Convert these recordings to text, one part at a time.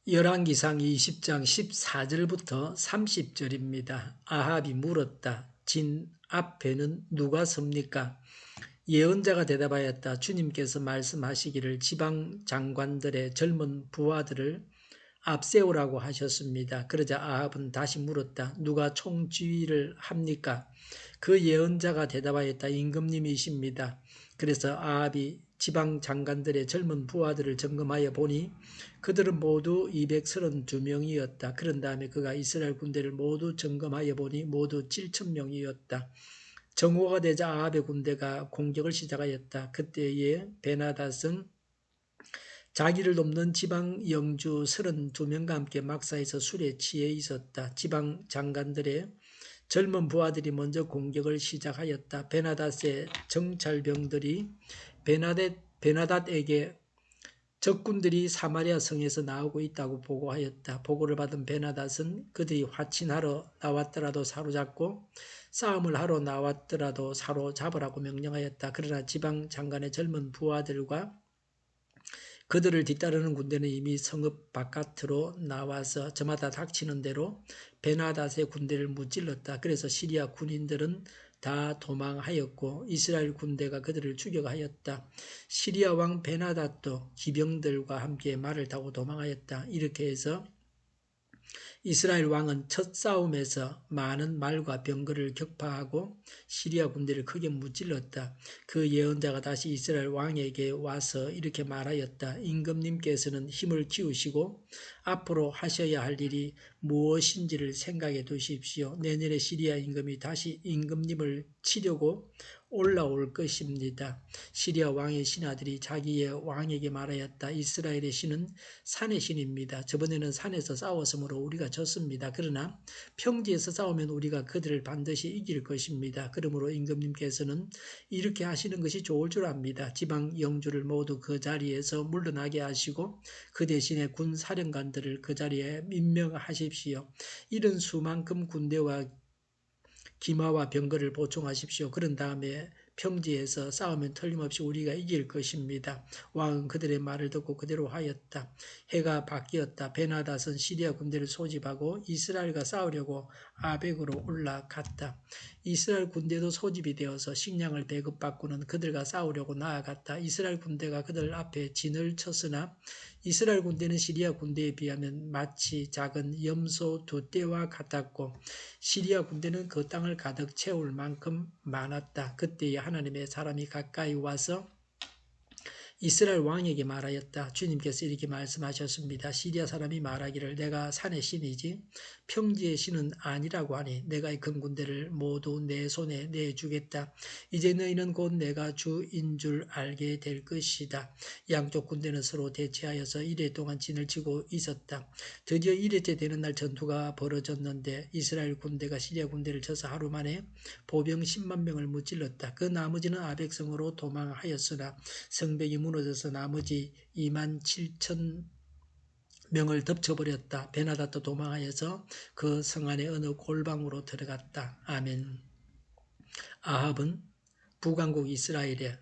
열왕기상 20장 14절부터 30절입니다. 아합이 물었다. 진 앞에는 누가 섭니까? 예언자가 대답하였다. 주님께서 말씀하시기를 지방 장관들의 젊은 부하들을 앞세우라고 하셨습니다. 그러자 아합은 다시 물었다. 누가 총지휘를 합니까? 그 예언자가 대답하였다. 임금님이십니다. 그래서 아합이 지방 장관들의 젊은 부하들을 점검하여 보니 그들은 모두 232명이었다. 그런 다음에 그가 이스라엘 군대를 모두 점검하여 보니 모두 7,000명이었다. 정오가 되자 아합의 군대가 공격을 시작하였다. 그때에 베나닷은 자기를 돕는 지방 영주 32명과 함께 막사에서 술에 취해 있었다. 지방 장관들의 젊은 부하들이 먼저 공격을 시작하였다. 베나닷의 정찰병들이 베나닷에게 적군들이 사마리아 성에서 나오고 있다고 보고하였다. 보고를 받은 베나닷은 그들이 화친하러 나왔더라도 사로잡고 싸움을 하러 나왔더라도 사로잡으라고 명령하였다. 그러나 지방 장관의 젊은 부하들과 그들을 뒤따르는 군대는 이미 성읍 바깥으로 나와서 저마다 닥치는 대로 베나닷의 군대를 무찔렀다. 그래서 시리아 군인들은 다 도망하였고 이스라엘 군대가 그들을 추격하였다. 시리아 왕 베나닷도 기병들과 함께 말을 타고 도망하였다. 이렇게 해서 이스라엘 왕은 첫 싸움에서 많은 말과 병거를 격파하고 시리아 군대를 크게 무찔렀다. 그 예언자가 다시 이스라엘 왕에게 와서 이렇게 말하였다. 임금님께서는 힘을 키우시고 앞으로 하셔야 할 일이 무엇인지를 생각해 두십시오. 내년에 시리아 임금이 다시 임금님을 치려고 올라올 것입니다. 시리아 왕의 신하들이 자기의 왕에게 말하였다. 이스라엘의 신은 산의 신입니다. 저번에는 산에서 싸웠으므로 우리가 졌습니다. 그러나 평지에서 싸우면 우리가 그들을 반드시 이길 것입니다. 그러므로 임금님께서는 이렇게 하시는 것이 좋을 줄 압니다. 지방 영주를 모두 그 자리에서 물러나게 하시고 그 대신에 군 사령관들을 그 자리에 임명하십시오. 이런 수만큼 군대와 기마와 병거를 보충하십시오. 그런 다음에 평지에서 싸우면 틀림없이 우리가 이길 것입니다. 왕은 그들의 말을 듣고 그대로 하였다. 해가 바뀌었다. 베나닷은 시리아 군대를 소집하고 이스라엘과 싸우려고 아벡으로 올라갔다. 이스라엘 군대도 소집이 되어서 식량을 배급받고는 그들과 싸우려고 나아갔다. 이스라엘 군대가 그들 앞에 진을 쳤으나 이스라엘 군대는 시리아 군대에 비하면 마치 작은 염소 2떼와 같았고 시리아 군대는 그 땅을 가득 채울 만큼 많았다. 그때에 하나님의 사람이 가까이 와서 이스라엘 왕에게 말하였다. 주님께서 이렇게 말씀하셨습니다. 시리아 사람이 말하기를 내가 산의 신이지 평지의 신은 아니라고 하니 내가 이큰 군대를 모두 내 손에 내주겠다. 이제 너희는 곧 내가 주인 줄 알게 될 것이다. 양쪽 군대는 서로 대치하여서 이레 동안 진을 치고 있었다. 드디어 이레째 되는 날 전투가 벌어졌는데 이스라엘 군대가 시리아 군대를 쳐서 하루 만에 보병 10만 명을 무찔렀다. 그 나머지는 아벡성으로 도망하였으나 성벽이 무너져서 나머지 2만 7천 명을 덮쳐버렸다. 베나닷도 도망하여서 그 성 안의 어느 골방으로 들어갔다. 아멘. 아합은 북왕국 이스라엘의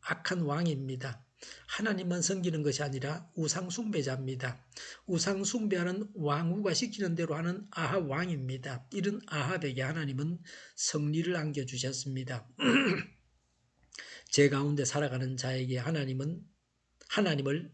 악한 왕입니다. 하나님만 섬기는 것이 아니라 우상숭배자입니다. 우상숭배하는 왕후가 시키는 대로 하는 아합 왕입니다. 이런 아합에게 하나님은 승리를 안겨주셨습니다. 제 가운데 살아가는 자에게 하나님을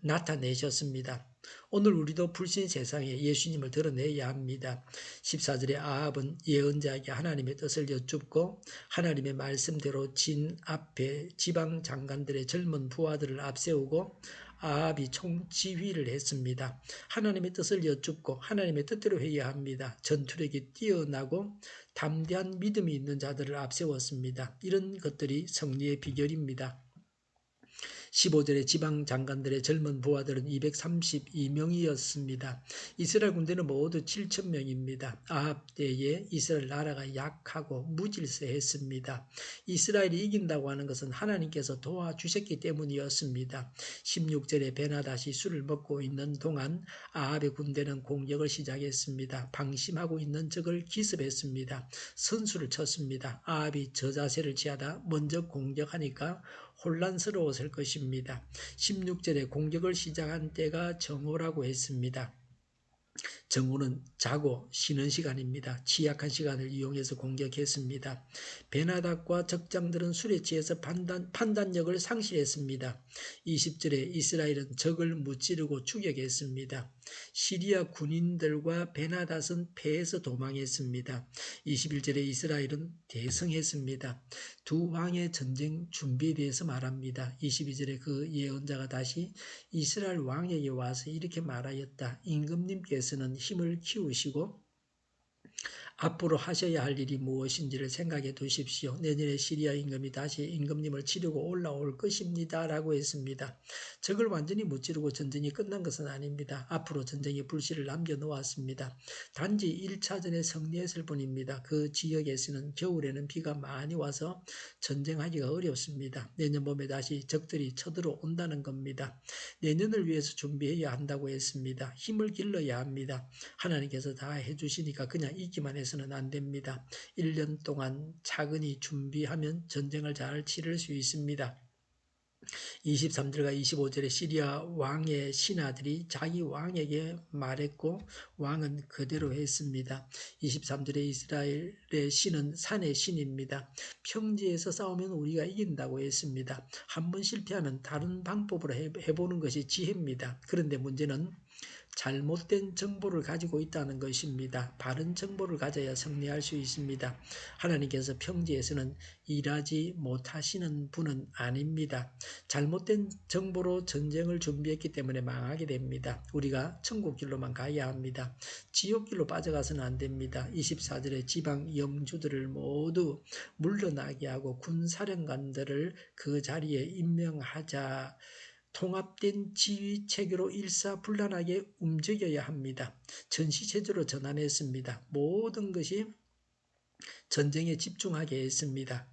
나타내셨습니다. 오늘 우리도 불신 세상에 예수님을 드러내야 합니다. 14절에 아합은 예언자에게 하나님의 뜻을 여쭙고 하나님의 말씀대로 진 앞에 지방 장관들의 젊은 부하들을 앞세우고 아합이 총지휘를 했습니다. 하나님의 뜻을 여쭙고 하나님의 뜻대로 해야 합니다. 전투력이 뛰어나고 담대한 믿음이 있는 자들을 앞세웠습니다. 이런 것들이 승리의 비결입니다. 15절에 지방 장관들의 젊은 부하들은 232명이었습니다. 이스라엘 군대는 모두 7,000명입니다. 아합 때에 이스라엘 나라가 약하고 무질서했습니다. 이스라엘이 이긴다고 하는 것은 하나님께서 도와주셨기 때문이었습니다. 16절에 베나닷이 술을 먹고 있는 동안 아합의 군대는 공격을 시작했습니다. 방심하고 있는 적을 기습했습니다. 선수를 쳤습니다. 아합이 저자세를 취하다 먼저 공격하니까 혼란스러웠을 것입니다. 16절에 공격을 시작한 때가 정오라고 했습니다. 정오는 자고 쉬는 시간입니다. 취약한 시간을 이용해서 공격했습니다. 베나닥과 적장들은 술에 취해서 판단력을 상실했습니다. 20절에 이스라엘은 적을 무찌르고 추격했습니다. 시리아 군인들과 베나닷은 패해서 도망했습니다. 21절에 이스라엘은 대승했습니다. 두 왕의 전쟁 준비에 대해서 말합니다. 22절에 그 예언자가 다시 이스라엘 왕에게 와서 이렇게 말하였다. 임금님께서는 힘을 키우시고 앞으로 하셔야 할 일이 무엇인지를 생각해 두십시오. 내년에 시리아 임금이 다시 임금님을 치르고 올라올 것입니다. 라고 했습니다. 적을 완전히 무찌르고 전쟁이 끝난 것은 아닙니다. 앞으로 전쟁의 불씨를 남겨놓았습니다. 단지 1차전에 승리했을 뿐입니다. 그 지역에서는 겨울에는 비가 많이 와서 전쟁하기가 어렵습니다. 내년 봄에 다시 적들이 쳐들어온다는 겁니다. 내년을 위해서 준비해야 한다고 했습니다. 힘을 길러야 합니다. 하나님께서 다 해주시니까 그냥 있기만 해서는 안 됩니다. 1년 동안 차근히 준비하면 전쟁을 잘 치를 수 있습니다. 23절과 25절에 시리아 왕의 신하들이 자기 왕에게 말했고 왕은 그대로 했습니다. 23절에 이스라엘의 신은 산의 신입니다. 평지에서 싸우면 우리가 이긴다고 했습니다. 한번 실패하면 다른 방법으로 해보는 것이 지혜입니다. 그런데 문제는 잘못된 정보를 가지고 있다는 것입니다. 바른 정보를 가져야 승리할 수 있습니다. 하나님께서 평지에서는 일하지 못하시는 분은 아닙니다. 잘못된 정보로 전쟁을 준비했기 때문에 망하게 됩니다. 우리가 천국길로만 가야 합니다. 지옥길로 빠져가서는 안 됩니다. 24절에 지방 영주들을 모두 물러나게 하고 군사령관들을 그 자리에 임명하자. 통합된 지휘 체계로 일사불란하게 움직여야 합니다. 전시체제로 전환했습니다. 모든 것이 전쟁에 집중하게 했습니다.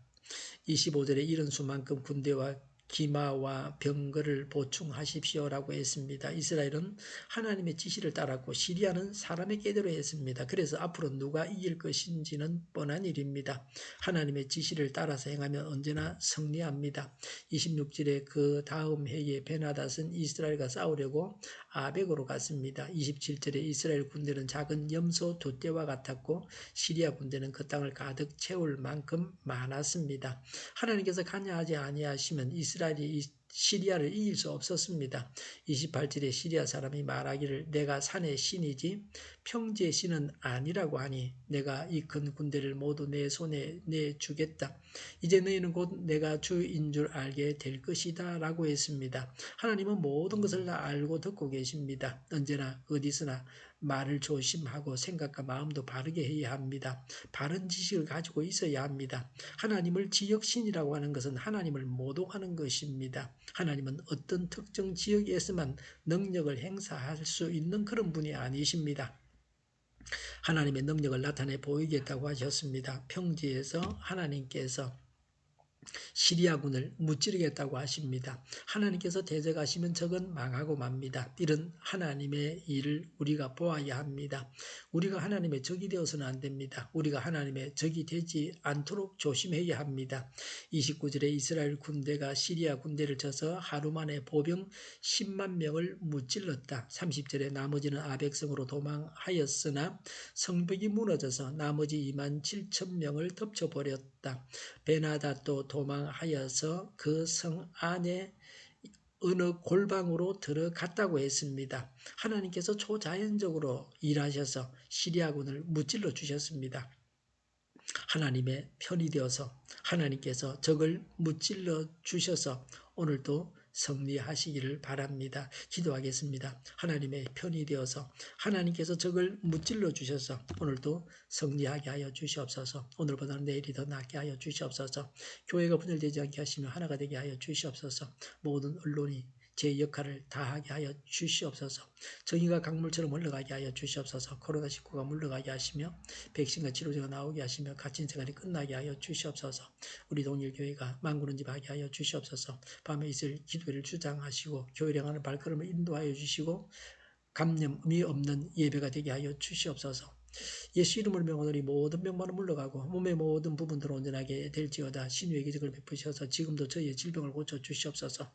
25절에 이런 수만큼 군대와 기마와 병거를 보충하십시오라고 했습니다. 이스라엘은 하나님의 지시를 따랐고 시리아는 사람의 꾀대로 했습니다. 그래서 앞으로 누가 이길 것인지는 뻔한 일입니다. 하나님의 지시를 따라서 행하면 언제나 승리합니다. 26절에 그 다음 해에 베나닷은 이스라엘과 싸우려고 아벡으로 갔습니다. 27절에 이스라엘 군대는 작은 염소 두 떼와 같았고 시리아 군대는 그 땅을 가득 채울 만큼 많았습니다. 하나님께서 관여하지 아니하시면 이스라엘이 시리아를 이길 수 없었습니다. 28절에 시리아 사람이 말하기를 내가 산의 신이지 평지의 신은 아니라고 하니 내가 이 큰 군대를 모두 내 손에 내주겠다. 이제 너희는 곧 내가 주인 줄 알게 될 것이다 라고 했습니다. 하나님은 모든 것을 다 알고 듣고 계십니다. 언제나 어디서나 말을 조심하고 생각과 마음도 바르게 해야 합니다. 바른 지식을 가지고 있어야 합니다. 하나님을 지역신이라고 하는 것은 하나님을 모독하는 것입니다. 하나님은 어떤 특정 지역에서만 능력을 행사할 수 있는 그런 분이 아니십니다. 하나님의 능력을 나타내 보이겠다고 하셨습니다. 평지에서 하나님께서 시리아군을 무찌르겠다고 하십니다. 하나님께서 대적하시면 적은 망하고 맙니다. 이런 하나님의 일을 우리가 보아야 합니다. 우리가 하나님의 적이 되어서는 안 됩니다. 우리가 하나님의 적이 되지 않도록 조심해야 합니다. 29절에 이스라엘 군대가 시리아 군대를 쳐서 하루 만에 보병 10만 명을 무찔렀다. 30절에 나머지는 아벡성으로 도망하였으나 성벽이 무너져서 나머지 2만 7천 명을 덮쳐버렸다. 베나닷도 도망하여서 그 성 안에 어느 골방으로 들어갔다고 했습니다. 하나님께서 초자연적으로 일하셔서 시리아군을 무찔러 주셨습니다. 하나님의 편이 되어서 하나님께서 적을 무찔러 주셔서 오늘도 승리하시기를 바랍니다. 기도하겠습니다. 하나님의 편이 되어서 하나님께서 적을 무찔러 주셔서 오늘도 승리하게 하여 주시옵소서. 오늘보다는 내일이 더 낫게 하여 주시옵소서. 교회가 분열되지 않게 하시며 하나가 되게 하여 주시옵소서. 모든 언론이 제 역할을 다하게 하여 주시옵소서. 정의가 강물처럼 흘러가게 하여 주시옵소서. 코로나19가 물러가게 하시며 백신과 치료제가 나오게 하시며 갇힌 생활이 끝나게 하여 주시옵소서. 우리 동일교회가 만군은집하게 하여 주시옵소서. 밤에 있을 기도를 주장하시고 교회를 향하는 발걸음을 인도하여 주시고 감염이 없는 예배가 되게 하여 주시옵소서. 예수 이름을 명하노니 모든 병만은 물러가고 몸의 모든 부분들은 온전하게 될지어다. 신유의 기적을 베푸셔서 지금도 저희의 질병을 고쳐 주시옵소서.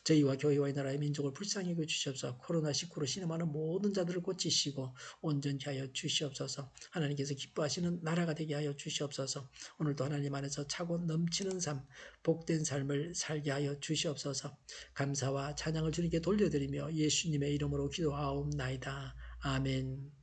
저희와 교회와 이 나라의 민족을 불쌍히 여겨 주시옵소서. 코로나19로 신음하는 모든 자들을 고치시고 온전히 하여 주시옵소서. 하나님께서 기뻐하시는 나라가 되게 하여 주시옵소서. 오늘도 하나님 안에서 차고 넘치는 삶, 복된 삶을 살게 하여 주시옵소서. 감사와 찬양을 주님께 돌려드리며 예수님의 이름으로 기도하옵나이다. 아멘.